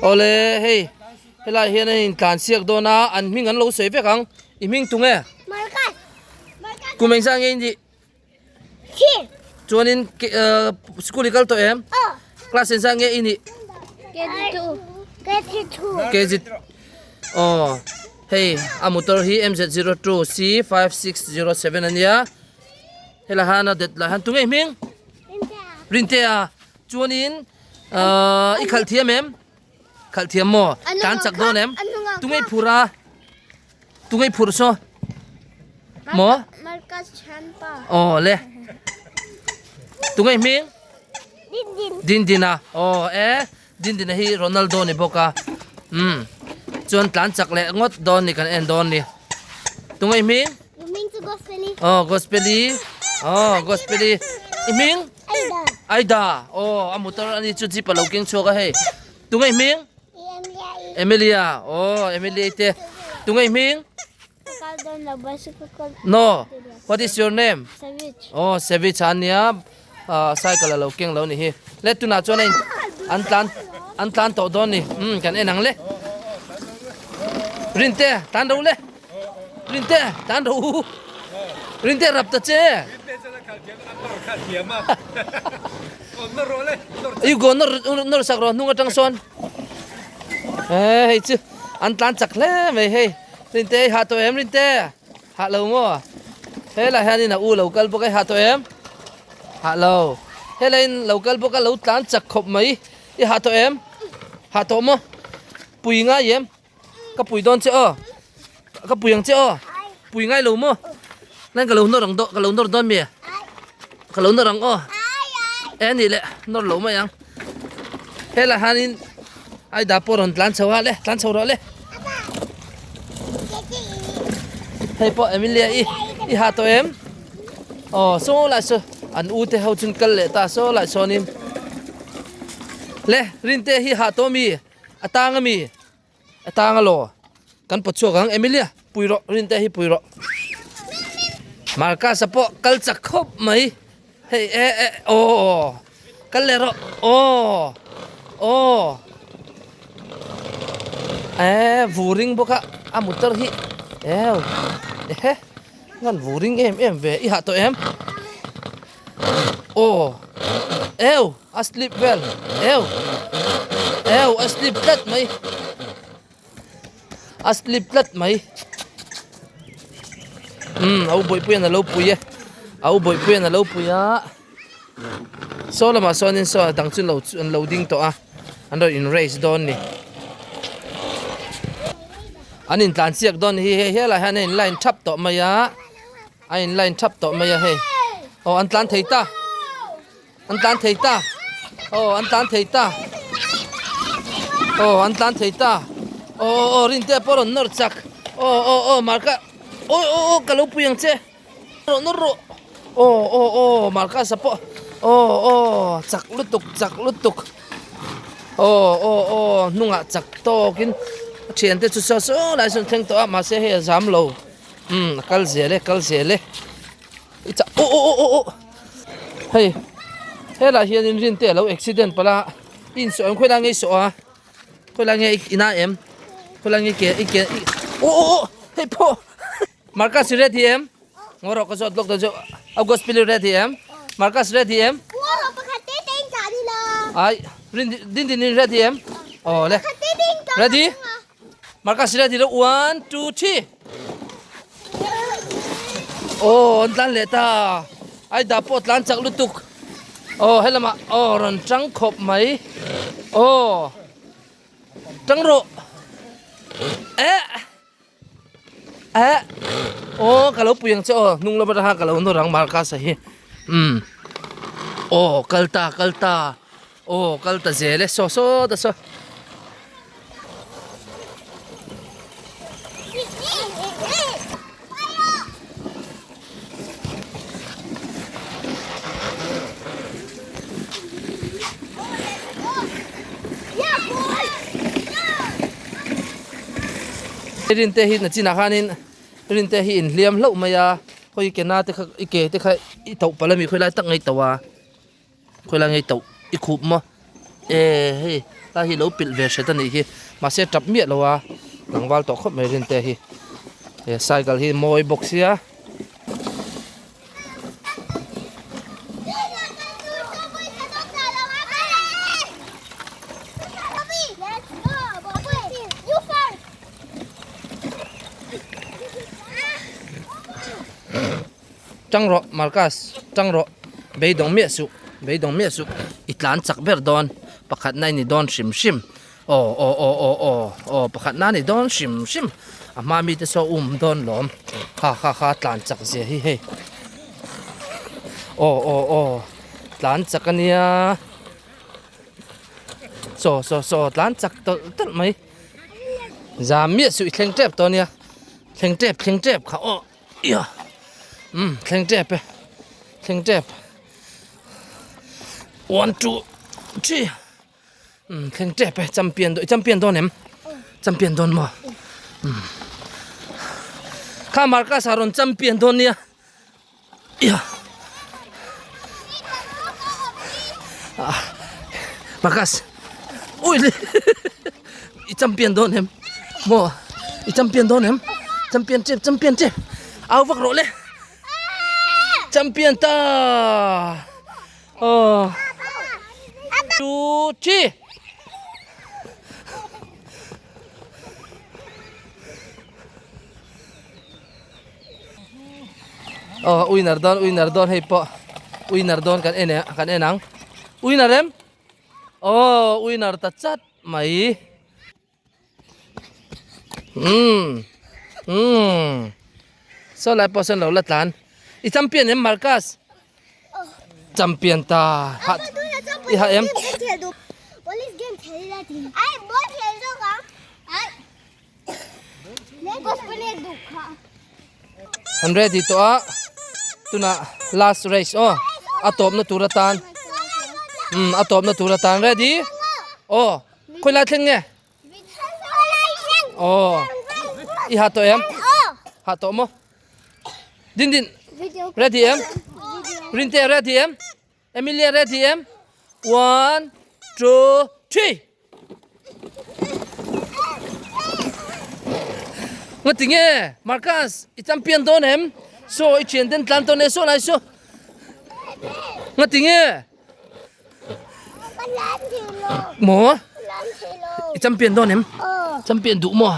ole hey hela hian in tlan siak dona an ming an lo sei ve kang I ming tunge Markas. kumeng sang nge di Chi. chuanin school ikal to em Oh. class en sang nge ini KG2. kg oh hey a motor hi MZ02 C5607 ania hela hana det la han tunge ming rinte a chuanin ikhal thiam em khal thiam mo tan chak don em tungai phur so mo Markas Chanpa. oh le tungai ming Din. din à oh din hi Ronaldo ni boka chuan tlan chak le ngot don ni kan en don ni tungai ming You mean to go Philly? gospeli iming Aida. aida oh a motor ani chu ji palo king choka he tungai ming Emilia oh Emilia te tungai ming Kaldon na bicycle no what is your name savage. oh savage ania cycle lo king lo ni hi let tu na chuan in an tlan to don ni kan enang le rinte tan do le rinte tan do rinte rap ta che you go nor sakro nunga tang son hey chu an tlan chak le me hey rinte ha to em rinte ha lo mo he la hani na u lo kal bo kai ha to em ha lo he lain lo kal bo ka lo tlan chak khop mai I ha to em ha to mo pui nga yem ka pui don che o ka pui yang che o pui ngai lo mo nan ka lo no rang do ka lo no don me ka lo no rang o ni le no lo ma yang he la hanin ai da poron tlan chawa le tlan chawro le hey po Emilia I ha to em oh so la so an u te hau chun kal le ta so la sonin le rinte hi ha to mi atanga lo kan pocho gang Emilia puiro rinte hi puiro marka sapo kal chak khop mai hey oh kal le ro oh vuring boka a motor hi ngan vuring em ve I ha to em oh a sleep well a sleep flat mai au boy puya na lo puya so lama sonin so dang chun loading to a ando in race don ni anin tlan siak don hi he la hanin line thap to maya ain line thap to maya he oh an tlan theita oh an tlan theita oh rinte poron nor chak oh marka oh kalau puyang che noro oh marka sapo oh chak lutuk oh nunga chak to kin thian te chu so lai sun theng to ma se he zam lo kal zele icha oh hey hela hian in rin te lo accident pala in so khoi la ngai so a khoi la ngai ina em khoi la ngai ke oh hey po markas ready em ngoro ko so lok do august pili ready em markas ready em Puro pakate ting tadi la. ai din ready em oh le ready markas ready lo 1 2 3 oh dan leta ai da pot lan chak lutuk oh helama oh ron trăng khop mai oh trăng ro oh kalau puyang che oh nung la ba kalau no rang marka sa hi oh kalta oh kalta zele so da so rinte hi na china khanin rinte hi in hliam lo maya khoi ke na te kha ike te kha I to palami khoi la tak ngai tawa khoi la ngai to I khup mo hey ta hi lo pil ve sheta ni hi ma se tap mi lo wa nangwal to khop mai rin te hi cycle hi moi box ya Let's go, Bobby. You first. Trăng rọ Marcus trăng rọ bây đồng miết su itlan chak ber don pakhat nai ni don shim o pakhat na ni don shim ama mi te so don lom ha tlan chak ze hi he o tlan chak ania so tlan chak to tat mai za miết su thleng tep to nia thleng tep kha o ya thleng tep 1 2 3แข่งเจ็บไปจำเปลี่ยนตัวเนี่ยจำเปลี่ยนตัวมั้งข้ามาร์กัสฮารอนจำเปลี่ยนตัวเนี่ยมาร์กัสอุ้ยจำเปลี่ยนตัวเนี่ยมั้งจำเปลี่ยนตัวเนี่ยจำเปลี่ยนเจ็บเอาวักโรเลยจำเปลี่ยนตาดูที่อุยนาร์ดอนให้ปะอุยนาร์ดอนกันเองนังอุยนาร์เอ็มอุยนาร์ตัดจัดไหมso lại bỏ sân lâu lật lán ít chăm piền em Marcus chăm piền ta hạt em Police game खेली जाती है। आई बहुत खेल जो का। आई। ले बस पहले दुखा। I'm ready to tuna last race atop na turatan ready khoi la thleng nge I ha to em ha to mo din ready em Rinte ready em Emilia ready em 1 2 3 ngat tinge Marcus champion don em so I chen den tlan ton so lai so ngat tinge mo champion don em champion du mo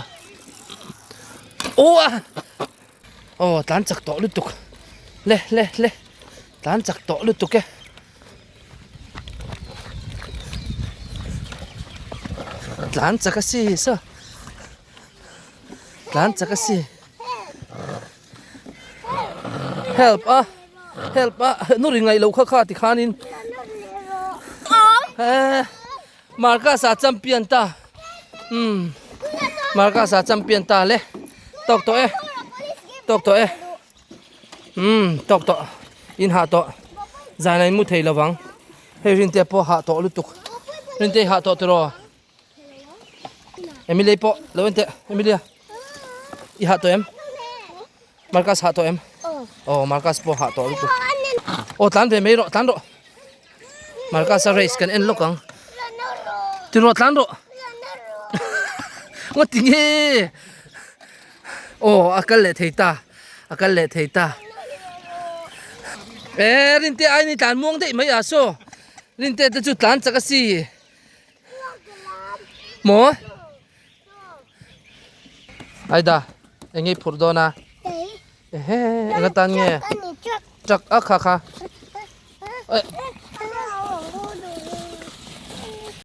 tlan chak to lu tuk le tlan chak to lu tuk ke tlan chak si so tlan chak si help nu ringai lo kha ti khanin Marcus a champion ta Marcus a champion ta le tok to in ha to zanai mu thei lawang he rin te po ha to lu tuk rin te ha to tro Emilia po lawente Emilia I ha to em Marcus ha to em Marcus po ha to lu tuk tlan ve mei ro tlan ro Marcus a race kan en lokang ti ro tlan ro ngot tinge akal le theita rin te ai ni tlan muang dei mai so rin te chu tlan chaka si mo aida engi phurdona enga tan nge chak kha